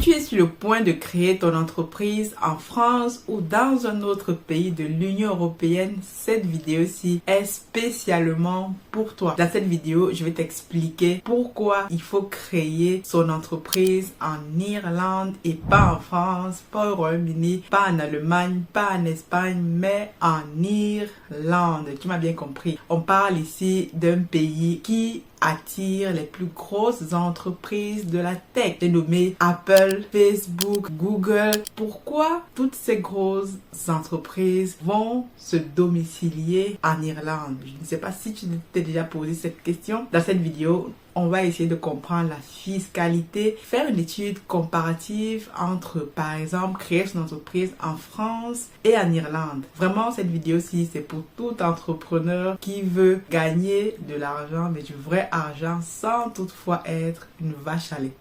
tu es sur le point de créer ton entreprise en France ou dans un autre pays de l'Union européenne, cette vidéo-ci est spécialement pour toi. Dans cette vidéo, je vais t'expliquer pourquoi il faut créer son entreprise en Irlande et pas en France, pas au Royaume-Uni, pas en Allemagne, pas en Espagne, mais en Irlande. Tu m'as bien compris. On parle ici d'un pays qui attire les plus grosses entreprises de la tech. J'ai nommé Apple, Facebook, Google. Pourquoi toutes ces grosses entreprises vont se domicilier en Irlande? Je ne sais pas si tu t'es déjà posé cette question. Dans cette vidéo, on va essayer de comprendre la fiscalité, faire une étude comparative entre, par exemple, créer son entreprise en France et en Irlande. Vraiment, cette vidéo-ci, c'est pour tout entrepreneur qui veut gagner de l'argent, mais du vrai argent, sans toutefois être une vache à lait.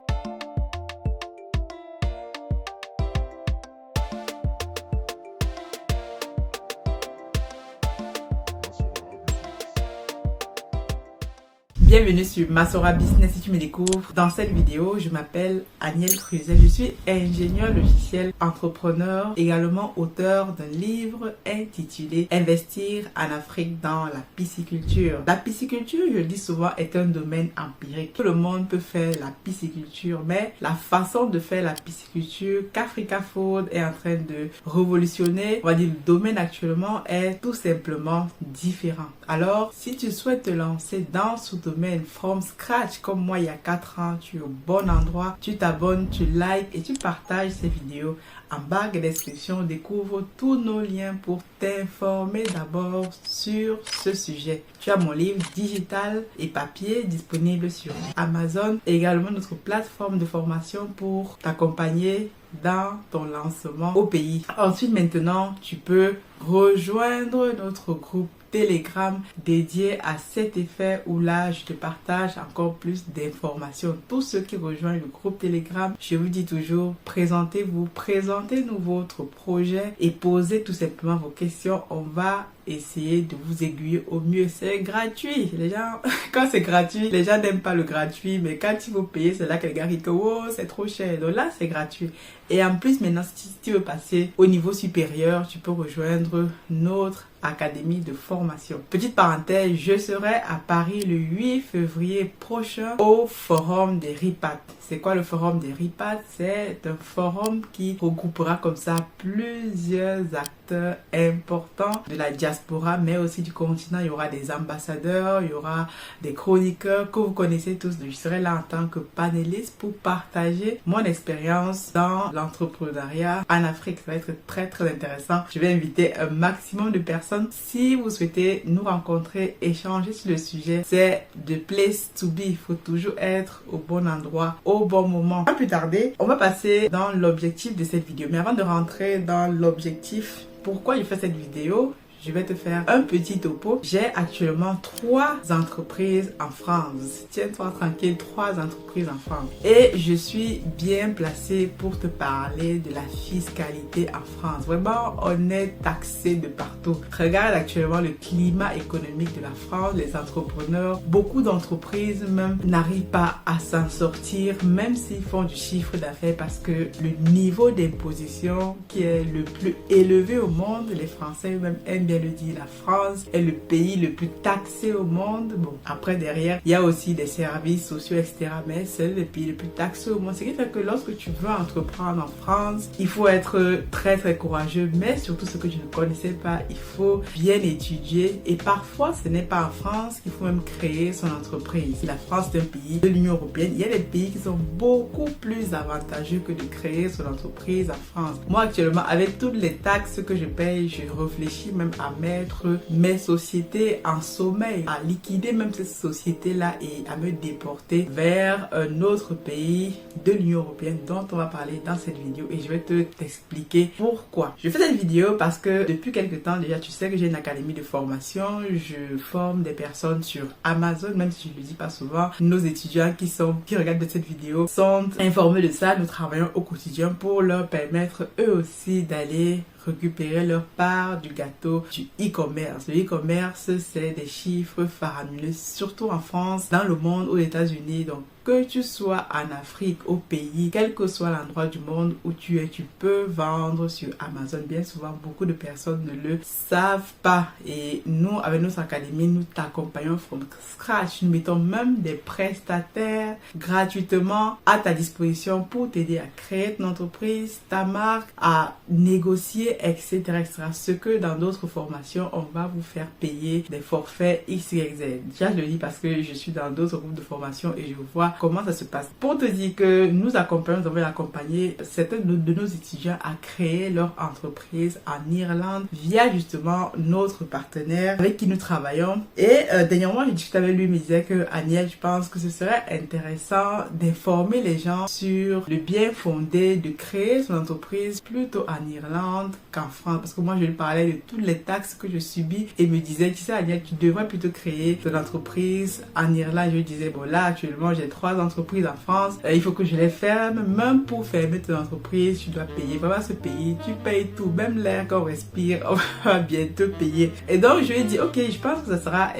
Bienvenue sur Masora Business. Si tu me découvres dans cette vidéo, je m'appelle Aniel Cruzel. Je suis ingénieur logiciel, entrepreneur, également auteur d'un livre intitulé Investir en Afrique dans la pisciculture. La pisciculture, je le dis souvent, est un domaine empirique. Tout le monde peut faire la pisciculture, mais la façon de faire la pisciculture qu'Africa Food est en train de révolutionner, on va dire le domaine actuellement, est tout simplement différent. Alors, si tu souhaites te lancer dans ce domaine from scratch comme moi il y a 4 ans, tu es au bon endroit, tu t'abonnes, tu likes et tu partages ces vidéos. En barre de description, découvre tous nos liens pour t'informer d'abord sur ce sujet. Tu as mon livre digital et papier disponible sur Amazon et également notre plateforme de formation pour t'accompagner dans ton lancement au pays. Ensuite, maintenant, tu peux rejoindre notre groupe Telegram dédié à cet effet où là je te partage encore plus d'informations. Tous ceux qui rejoignent le groupe Telegram, je vous dis toujours, présentez-vous, présentez-nous votre projet et posez tout simplement vos questions. On va essayer de vous aiguiller au mieux. C'est gratuit. Les gens, quand c'est gratuit, les gens n'aiment pas le gratuit, mais quand il faut payer, c'est là que les gars disent que oh, c'est trop cher. Donc là, c'est gratuit. Et en plus, maintenant, si tu veux passer au niveau supérieur, tu peux rejoindre notre académie de formation. Petite parenthèse, je serai à Paris le 8 février prochain au forum des RIPAT. C'est quoi le forum des RIPAT? C'est un forum qui regroupera comme ça plusieurs acteurs importants de la diaspora, mais aussi du continent. Il y aura des ambassadeurs, il y aura des chroniqueurs que vous connaissez tous. Je serai là en tant que panéliste pour partager mon expérience dans l'entrepreneuriat en Afrique. Ça va être très très intéressant. Je vais inviter un maximum de personnes. Si vous souhaitez nous rencontrer, échanger sur le sujet, c'est the place to be. Il faut toujours être au bon endroit, au bon moment. Sans plus tarder, on va passer dans l'objectif de cette vidéo. Mais avant de rentrer dans l'objectif, pourquoi je fais cette vidéo, je vais te faire un petit topo. J'ai actuellement 3 entreprises en France. Tiens-toi tranquille, 3 entreprises en France. Et je suis bien placée pour te parler de la fiscalité en France. Vraiment, on est taxé de partout. Regarde actuellement le climat économique de la France, les entrepreneurs. Beaucoup d'entreprises même n'arrivent pas à s'en sortir, même s'ils font du chiffre d'affaires, parce que le niveau d'imposition qui est le plus élevé au monde, les Français eux-mêmes aiment le dit, la France est le pays le plus taxé au monde. Bon, après derrière, il y a aussi des services sociaux, etc. Mais c'est le pays le plus taxé au monde. Ce qui fait que lorsque tu veux entreprendre en France, il faut être très très courageux. Mais surtout ce que je ne connaissais pas, il faut bien étudier. Et parfois, ce n'est pas en France qu'il faut même créer son entreprise. La France est un pays de l'Union européenne. Il y a des pays qui sont beaucoup plus avantageux que de créer son entreprise en France. Moi actuellement, avec toutes les taxes que je paye, je réfléchis même à mettre mes sociétés en sommeil, à liquider même ces sociétés-là et à me déporter vers un autre pays de l'Union européenne dont on va parler dans cette vidéo et je vais t'expliquer pourquoi. Je fais cette vidéo parce que depuis quelques temps déjà, tu sais que j'ai une académie de formation, je forme des personnes sur Amazon, même si je ne le dis pas souvent. Nos étudiants qui regardent cette vidéo sont informés de ça. Nous travaillons au quotidien pour leur permettre eux aussi d'aller récupérer leur part du gâteau du e-commerce. Le e-commerce, c'est des chiffres faramineux, surtout en France, dans le monde, aux États-Unis. Donc, que tu sois en Afrique, au pays, quel que soit l'endroit du monde où tu es, tu peux vendre sur Amazon. Bien souvent, beaucoup de personnes ne le savent pas. Et nous, avec notre académie, nous t'accompagnons from scratch. Nous mettons même des prestataires gratuitement à ta disposition pour t'aider à créer ton entreprise, ta marque, à négocier, etc., etc. Ce que dans d'autres formations, on va vous faire payer des forfaits X, Y, Z. Déjà, je le dis parce que je suis dans d'autres groupes de formation et je vois comment ça se passe. Pour te dire que nous accompagnons, nous avons accompagné certains de nos étudiants à créer leur entreprise en Irlande via justement notre partenaire avec qui nous travaillons. Et dernièrement, j'ai discuté avec lui, il me disait que Aniel, je pense que ce serait intéressant d'informer les gens sur le bien fondé de créer son entreprise plutôt en Irlande qu'en France. Parce que moi, je lui parlais de toutes les taxes que je subis et il me disait, tu sais Aniel, tu devrais plutôt créer ton entreprise en Irlande. Je lui disais, bon là, actuellement, j'ai 3 entreprises en France. Il faut que je les ferme. Même pour fermer ton entreprise, tu dois payer. Vraiment ce pays, tu payes tout. Même l'air qu'on respire, on va bientôt payer. Et donc, je lui ai dit, ok, je pense que ça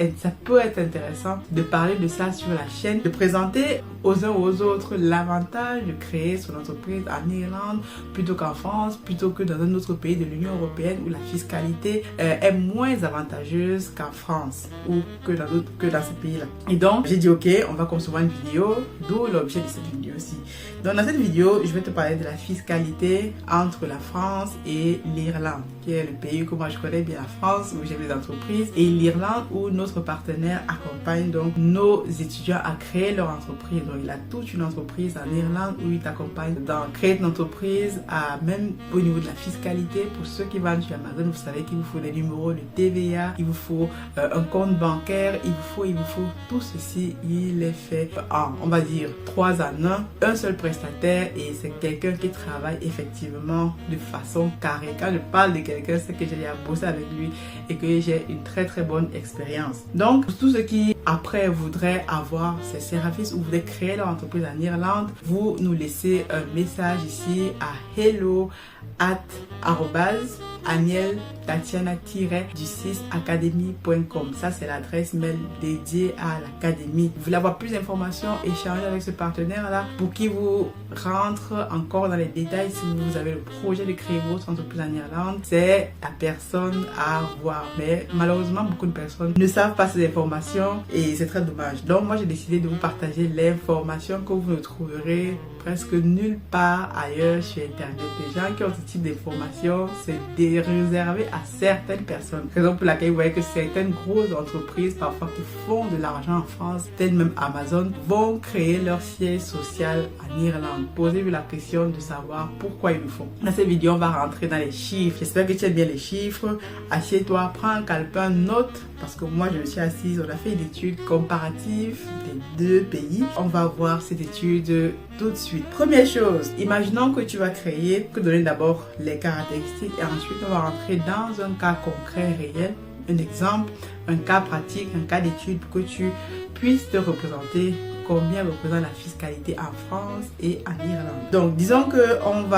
peut être intéressant de parler de ça sur la chaîne, de présenter aux uns aux autres l'avantage de créer son entreprise en Irlande plutôt qu'en France, plutôt que dans un autre pays de l'Union européenne où la fiscalité est moins avantageuse qu'en France ou que dans ces pays-là. Et donc, j'ai dit, ok, on va concevoir une vidéo, d'où l'objet de cette vidéo aussi. Donc, dans cette vidéo, je vais te parler de la fiscalité entre la France et l'Irlande, qui est le pays que moi je connais bien, la France, où j'ai mes entreprises, et l'Irlande, où notre partenaire accompagne donc nos étudiants à créer leur entreprise. Donc, il a toute une entreprise en Irlande où il t'accompagne dans créer une entreprise, même au niveau de la fiscalité. Pour ceux qui vendent sur Amazon, vous savez qu'il vous faut des numéros de TVA, il vous faut un compte bancaire, il vous faut tout ceci. Il est fait en, on va dire, 3 en 1 seul prestataire, et c'est quelqu'un qui travaille effectivement de façon carrée. Quand je parle de quelqu'un, c'est que j'ai déjà bossé avec lui et que j'ai une très très bonne expérience. Donc, pour tous ceux qui après voudraient avoir ces services ou voudraient créer leur entreprise en Irlande, vous nous laissez un message ici à hello@aniel-tatiana-du6academy.com. Ça, c'est l'adresse mail dédiée à l'académie. Vous voulez avoir plus d'informations, échanger avec ce partenaire-là pour qu'il vous rentre encore dans les détails si vous avez le projet de créer votre entreprise en Irlande. C'est la personne à voir. Mais malheureusement, beaucoup de personnes ne savent pas ces informations et c'est très dommage. Donc, moi, j'ai décidé de vous partager l'information que vous ne trouverez presque nulle part ailleurs sur Internet. Les gens qui ont ce type d'informations, c'est réservé à certaines personnes. Raison pour laquelle vous voyez que certaines grosses entreprises, parfois qui font de l'argent en France, telles même Amazon, vont créer leur siège social en Irlande. Posez-vous la question de savoir pourquoi ils le font. Dans cette vidéo, on va rentrer dans les chiffres. J'espère que tu aimes bien les chiffres. Assieds-toi, prends un calepin, note, parce que moi je me suis assise, on a fait une étude comparative des 2 pays. On va voir cette étude tout de suite. Première chose, imaginons que tu vas créer, que donner d'abord les caractéristiques et ensuite on va rentrer dans un cas concret réel, un exemple, un cas pratique, un cas d'étude pour que tu puisses te représenter combien représente la fiscalité en France et en Irlande. Donc disons que on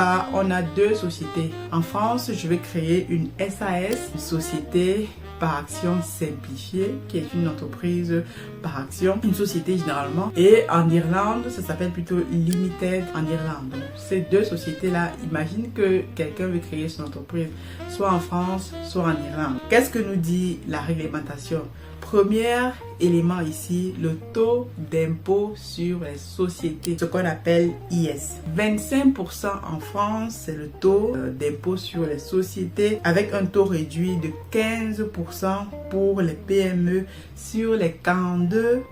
a 2 sociétés. En France, je vais créer une SAS, une société par action simplifiée, qui est une entreprise par action, une société généralement. Et en Irlande, ça s'appelle plutôt Limited en Irlande. Donc, ces 2 sociétés-là, imagine que quelqu'un veut créer son entreprise, soit en France, soit en Irlande. Qu'est-ce que nous dit la réglementation? Premier élément ici, le taux d'impôt sur les sociétés, ce qu'on appelle IS. 25% en France, c'est le taux d'impôt sur les sociétés, avec un taux réduit de 15% pour les PME sur les 42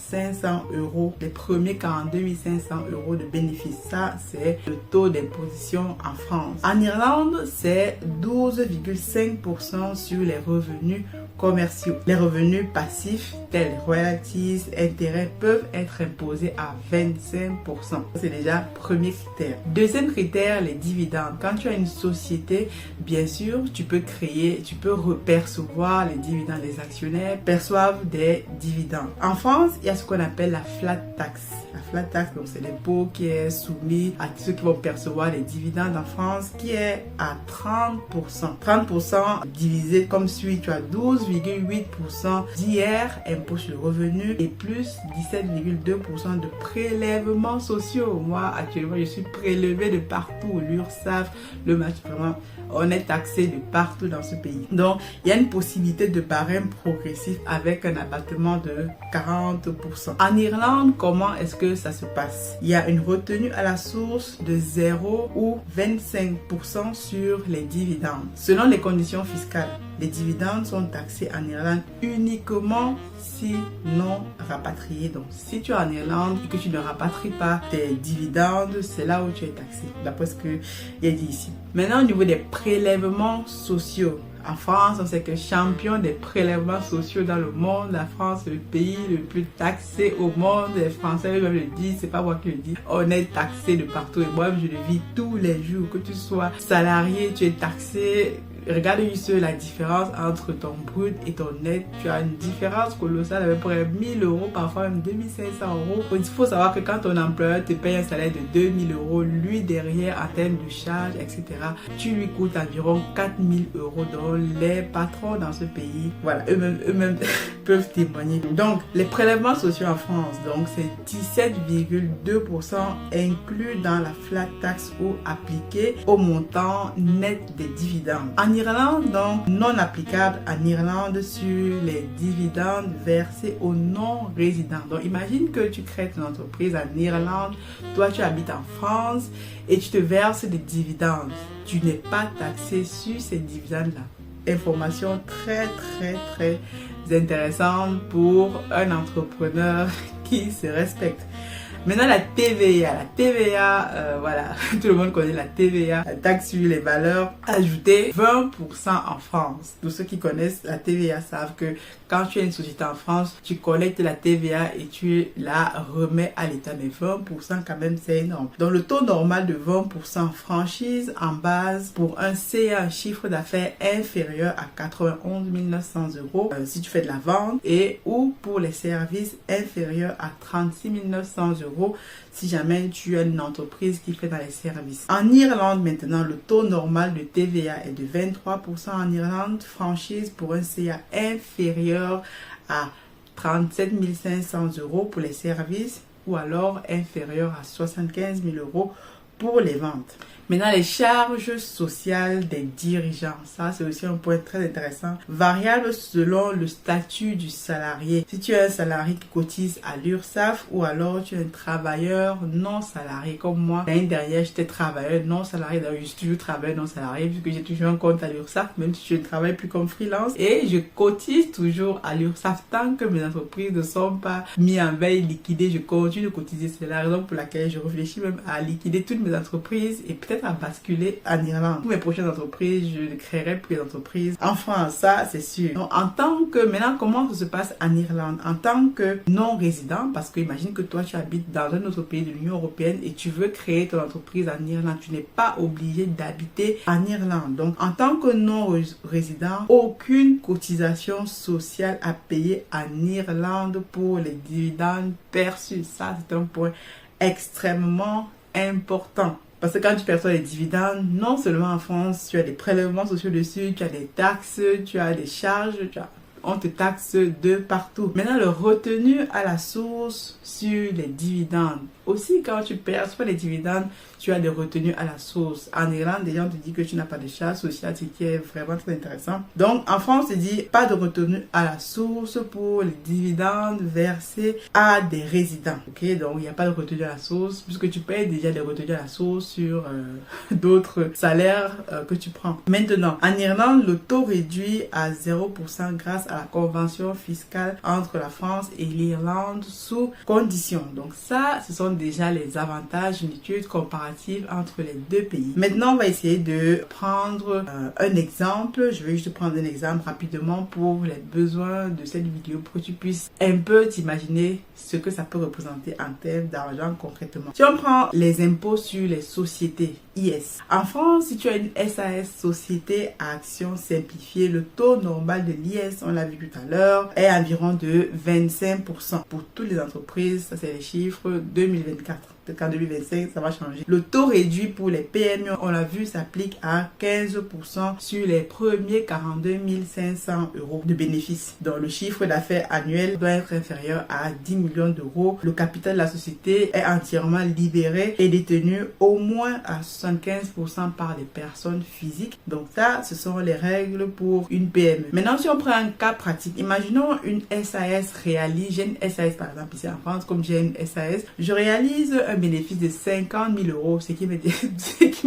500 euros, les premiers 42 500 euros de bénéfices. Ça, c'est le taux d'imposition en France. En Irlande, c'est 12,5% sur les revenus commerciaux. Les revenus passifs tels royalties, intérêts peuvent être imposés à 25%. C'est déjà premier critère. Deuxième critère, les dividendes. Quand tu as une société, bien sûr, tu peux percevoir les dividendes. Les actionnaires perçoivent des dividendes. En France, il y a ce qu'on appelle la flat tax. La flat tax, donc c'est l'impôt qui est soumis à ceux qui vont percevoir les dividendes en France, qui est à 30%. 30% divisé comme suit, tu as 12,5 11,8% d'IR, impôt sur le revenu, et plus 17,2% de prélèvements sociaux. Moi, actuellement, je suis prélevé de partout. L'URSSAF, le match, vraiment, on est taxé de partout dans ce pays. Donc, il y a une possibilité de barème progressif avec un abattement de 40%. En Irlande, comment est-ce que ça se passe? Il y a une retenue à la source de 0 ou 25% sur les dividendes. Selon les conditions fiscales, les dividendes sont taxés en Irlande uniquement si non rapatriés. Donc, si tu es en Irlande et que tu ne rapatries pas tes dividendes, c'est là où tu es taxé, d'après ce qu'il est dit ici. Maintenant, au niveau des prélèvements sociaux, en France, on sait que champion des prélèvements sociaux dans le monde, la France est le pays le plus taxé au monde. Les Français eux-mêmes le disent, c'est pas moi qui le dis. On est taxé de partout et moi je le vis tous les jours. Que tu sois salarié, tu es taxé. Regarde juste la différence entre ton brut et ton net. Tu as une différence colossale avec près de 1000 euros, parfois même 2500 euros. Il faut savoir que quand ton employeur te paye un salaire de 2000 euros, lui derrière en termes de charges, etc., tu lui coûtes environ 4000 euros. Donc les patrons dans ce pays, voilà, eux-mêmes peuvent témoigner. Donc les prélèvements sociaux en France, donc c'est 17,2% inclus dans la flat tax ou appliqué au montant net des dividendes. En Irlande, donc non applicable en Irlande sur les dividendes versés aux non-résidents. Donc imagine que tu crées ton entreprise en Irlande, toi tu habites en France et tu te verses des dividendes. Tu n'es pas taxé sur ces dividendes-là. Information très intéressante pour un entrepreneur qui se respecte. Maintenant, la TVA. La TVA, voilà, tout le monde connaît la TVA, la taxe sur les valeurs ajoutées, 20% en France. Tous ceux qui connaissent la TVA savent que quand tu as une société en France, tu collectes la TVA et tu la remets à l'État. Mais 20% quand même, c'est énorme. Donc, le taux normal de 20% franchise en base pour un CA, un chiffre d'affaires inférieur à 91 900 euros si tu fais de la vente, et ou pour les services inférieurs à 36 900 euros si jamais tu as une entreprise qui fait dans les services. En Irlande maintenant, le taux normal de TVA est de 23% en Irlande, franchise pour un CA inférieur à 37 500 euros pour les services ou alors inférieur à 75 000 euros pour les ventes. Maintenant, les charges sociales des dirigeants. Ça, c'est aussi un point très intéressant. Variable selon le statut du salarié. Si tu es un salarié qui cotise à l'URSSAF ou alors tu es un travailleur non salarié comme moi. L'année dernière, j'étais travailleur non salarié. D'ailleurs, je suis toujours travailleur non salarié puisque j'ai toujours un compte à l'URSSAF, même si je ne travaille plus comme freelance. Et je cotise toujours à l'URSSAF tant que mes entreprises ne sont pas mises en veille, liquidées. Je continue de cotiser. C'est la raison pour laquelle je réfléchis même à liquider toutes mes entreprises et peut-être à basculer en Irlande. Pour mes prochaines entreprises, je ne créerai plus d'entreprises en France, ça c'est sûr. Donc, en tant que, maintenant, comment ça se passe en Irlande? En tant que non-résident, parce que imagine que toi tu habites dans un autre pays de l'Union européenne et tu veux créer ton entreprise en Irlande, tu n'es pas obligé d'habiter en Irlande. Donc, en tant que non-résident, aucune cotisation sociale à payer en Irlande pour les dividendes perçus. Ça, c'est un point extrêmement important. Parce que quand tu perçois les dividendes, non seulement en France, tu as des prélèvements sociaux dessus, tu as des taxes, tu as des charges, on te taxe de partout. Maintenant, le retenu à la source sur les dividendes. Aussi, quand tu perçois les dividendes, tu as des retenues à la source. En Irlande, déjà, on te dit que tu n'as pas de charges sociales, ce qui est vraiment très intéressant. Donc, en France, on te dit pas de retenue à la source pour les dividendes versés à des résidents. Ok, donc il n'y a pas de retenue à la source puisque tu payes déjà des retenues à la source sur d'autres salaires que tu prends. Maintenant, en Irlande, le taux réduit à 0% grâce à la convention fiscale entre la France et l'Irlande sous conditions. Donc ça, ce sont déjà les avantages d'une étude comparative entre les deux pays. Maintenant, on va essayer de prendre un exemple. Je vais juste prendre un exemple rapidement pour les besoins de cette vidéo pour que tu puisses un peu t'imaginer ce que ça peut représenter en termes d'argent concrètement. Si on prend les impôts sur les sociétés, IS. En France, si tu as une SAS, Société à Action Simplifiée, le taux normal de l'IS, on l'a vu tout à l'heure, est environ de 25% pour toutes les entreprises. Ça, c'est les chiffres 2024. peut-être qu'en 2025, ça va changer. Le taux réduit pour les PME, on l'a vu, s'applique à 15% sur les premiers 42 500 euros de bénéfices. Donc, le chiffre d'affaires annuel doit être inférieur à 10 millions d'euros. Le capital de la société est entièrement libéré et détenu au moins à 75% par des personnes physiques. Donc ça, ce sont les règles pour une PME. Maintenant, si on prend un cas pratique, imaginons une SAS réalise, j'ai une SAS par exemple ici en France, comme j'ai une SAS, je réalise un bénéfice de 50 000 euros, ce qui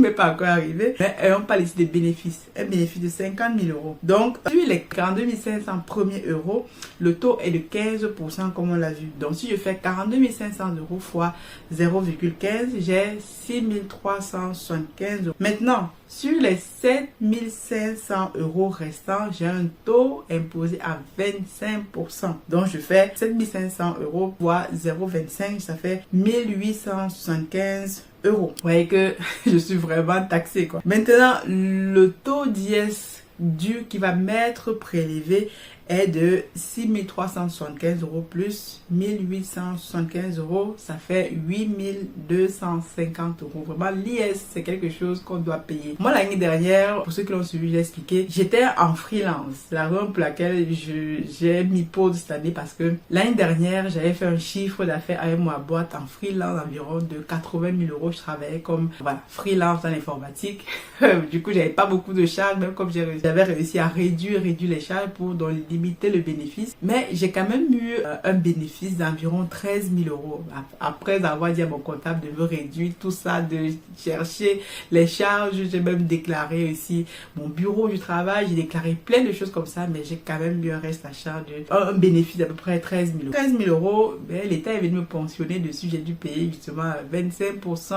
m'est pas encore arrivé, mais on parle ici de bénéfices, un bénéfice de 50 000 euros. Donc, sur les 42 500 premiers euros, le taux est de 15% comme on l'a vu. Donc, si je fais 42 500 euros fois 0,15, j'ai 6 375 euros. Maintenant, sur les 7 500 euros restants, j'ai un taux imposé à 25%. Donc, je fais 7 500 euros fois 0,25, ça fait 1875 euros. Vous voyez que je suis vraiment taxé, quoi. Maintenant, le taux d'IS dû qui va m'être prélevé est de 6 375 euros plus 1875 euros, ça fait 8 250 euros. Vraiment, l'IS, c'est quelque chose qu'on doit payer. Moi, l'année dernière, pour ceux qui l'ont suivi, j'ai expliqué, j'étais en freelance. La raison pour laquelle j'ai mis pause cette année, parce que l'année dernière, j'avais fait un chiffre d'affaires avec ma boîte en freelance environ de 80 000 euros. Je travaillais comme freelance dans l'informatique. Du coup, j'avais pas beaucoup de charges, même comme j'avais réussi à réduire les charges pour limiter le bénéfice, mais j'ai quand même eu un bénéfice d'environ 13 000 euros après avoir dit à mon comptable de me réduire tout ça, de chercher les charges. J'ai même déclaré aussi mon bureau du travail, j'ai déclaré plein de choses comme ça, mais j'ai quand même eu un reste à charge un bénéfice d'à peu près 13 000 euros. 13 000 euros, ben, l'État est venu me pensionner dessus, j'ai dû payer justement 25%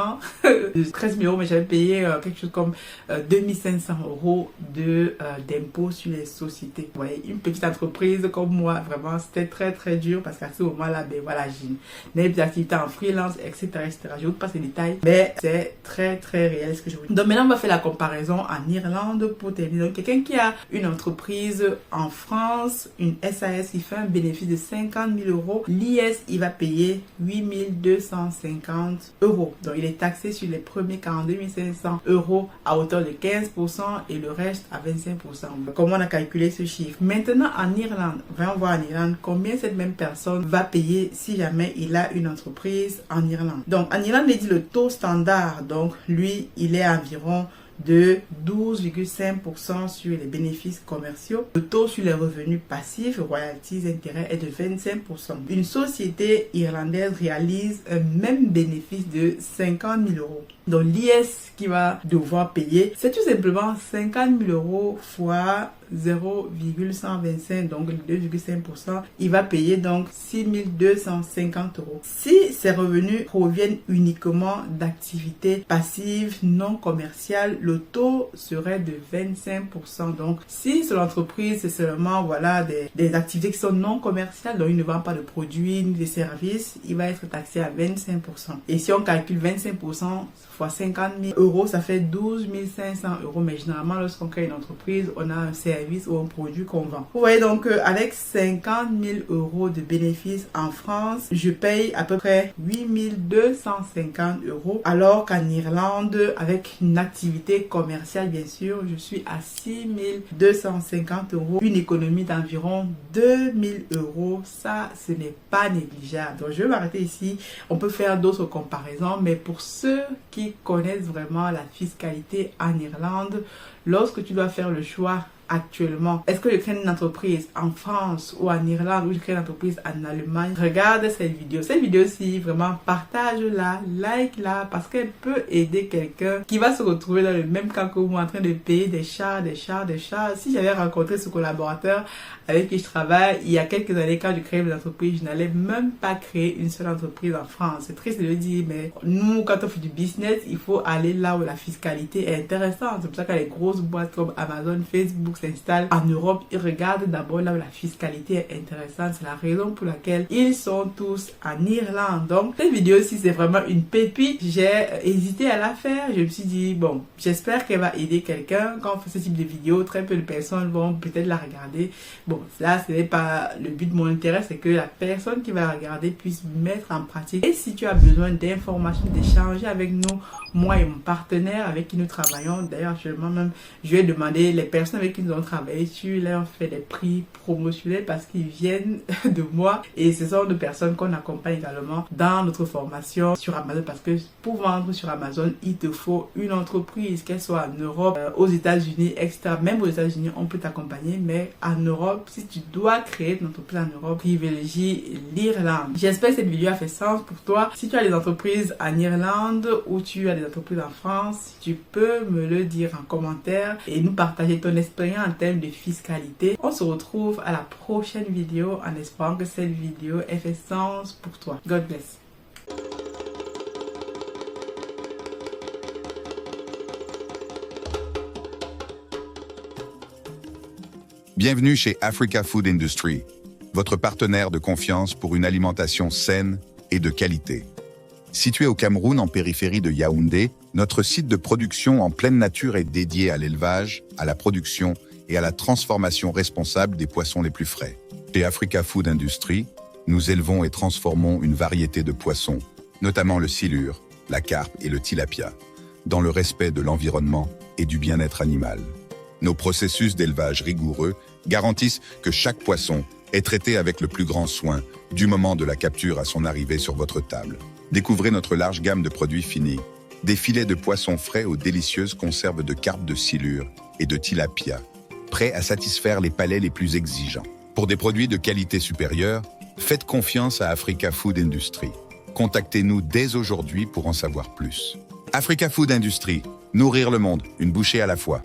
de 13 000 euros, mais j'avais payé quelque chose comme 2500 euros d'impôt sur les sociétés. Vous voyez, une petite entreprise comme moi, vraiment, c'était très très dur parce qu'à ce moment-là, ben voilà, j'ai des activités en freelance, etc. Je vous passe les détails, mais c'est très très réel ce que je vous dis. Donc maintenant, on va faire la comparaison en Irlande pour terminer. Donc quelqu'un qui a une entreprise en France, une SAS, il fait un bénéfice de 50 000 euros. L'IS, il va payer 8 250 euros. Donc il est taxé sur les premiers 42 500 euros à hauteur de 15% et le reste à 25%. Comment on a calculé ce chiffre? Maintenant, en Irlande, voyons voir en Irlande combien cette même personne va payer si jamais il a une entreprise en Irlande. Donc, en Irlande, il dit le taux standard. Donc, lui, il est environ de 12,5% sur les bénéfices commerciaux. Le taux sur les revenus passifs, royalties, intérêts est de 25%. Une société irlandaise réalise un même bénéfice de 50 000 euros. Donc l'IS qui va devoir payer, c'est tout simplement 50 000 euros fois 0,125, donc 2,5%. Il va payer donc 6 250 euros. Si ces revenus proviennent uniquement d'activités passives non commerciales, le taux serait de 25%. Donc si sur l'entreprise, c'est seulement voilà des activités qui sont non commerciales, donc il ne vend pas de produits ni de services, il va être taxé à 25%. Et si on calcule 25% fois 50 000 euros, ça fait 12 500 euros. Mais généralement, lorsqu'on crée une entreprise, on a un service ou un produit qu'on vend. Vous voyez donc, avec 50 000 euros de bénéfices en France, je paye à peu près 8 250 euros. Alors qu'en Irlande, avec une activité commerciale, bien sûr, je suis à 6 250 euros. Une économie d'environ 2 000 euros. Ça, ce n'est pas négligeable. Donc, je vais m'arrêter ici. On peut faire d'autres comparaisons, mais pour ceux qui connaissent vraiment la fiscalité en Irlande, lorsque tu dois faire le choix actuellement, est-ce que je crée une entreprise en France ou en Irlande, ou je crée une entreprise en Allemagne? Regarde cette vidéo. Cette vidéo-ci, vraiment, partage-la, like-la, parce qu'elle peut aider quelqu'un qui va se retrouver dans le même cas que moi, en train de payer des charges. Si j'avais rencontré ce collaborateur avec qui je travaille il y a quelques années, quand je créais une entreprise, je n'allais même pas créer une seule entreprise en France. C'est triste de le dire, mais nous, quand on fait du business, il faut aller là où la fiscalité est intéressante. C'est pour ça qu'il y a les grosses boîtes comme Amazon, Facebook, quiconque s'installe en Europe, il regarde d'abord là où la fiscalité est intéressante. C'est la raison pour laquelle ils sont tous en Irlande. Donc cette vidéo-ci, c'est vraiment une pépite. J'ai hésité à la faire. Je me suis dit, bon, j'espère qu'elle va aider quelqu'un. Quand on fait ce type de vidéo, très peu de personnes vont peut-être la regarder. Bon, là, ce n'est pas le but de mon intérêt, c'est que la personne qui va la regarder puisse mettre en pratique. Et si tu as besoin d'informations, d'échanger avec nous, moi et mon partenaire avec qui nous travaillons, d'ailleurs actuellement même, je vais demander les personnes avec qui nous avons travaillé, tu leur fais des prix promotionnels parce qu'ils viennent de moi et ce sont des personnes qu'on accompagne également dans notre formation sur Amazon, parce que pour vendre sur Amazon, il te faut une entreprise, qu'elle soit en Europe, aux États-Unis, etc. Même aux États-Unis, on peut t'accompagner, mais en Europe, si tu dois créer ton entreprise en Europe, privilégie l'Irlande. J'espère que cette vidéo a fait sens pour toi. Si tu as des entreprises en Irlande ou tu as des entreprises en France, tu peux me le dire en commentaire et nous partager ton expérience en termes de fiscalité. On se retrouve à la prochaine vidéo en espérant que cette vidéo ait fait sens pour toi. God bless. Bienvenue chez Africa Food Industry, votre partenaire de confiance pour une alimentation saine et de qualité. Situé au Cameroun en périphérie de Yaoundé, notre site de production en pleine nature est dédié à l'élevage, à la production et à la transformation responsable des poissons les plus frais. Chez Africa Food Industry, nous élevons et transformons une variété de poissons, notamment le silure, la carpe et le tilapia, dans le respect de l'environnement et du bien-être animal. Nos processus d'élevage rigoureux garantissent que chaque poisson est traité avec le plus grand soin du moment de la capture à son arrivée sur votre table. Découvrez notre large gamme de produits finis, des filets de poissons frais aux délicieuses conserves de carpe de silure et de tilapia, prêts à satisfaire les palais les plus exigeants. Pour des produits de qualité supérieure, faites confiance à Africa Food Industry. Contactez-nous dès aujourd'hui pour en savoir plus. Africa Food Industry, nourrir le monde, une bouchée à la fois.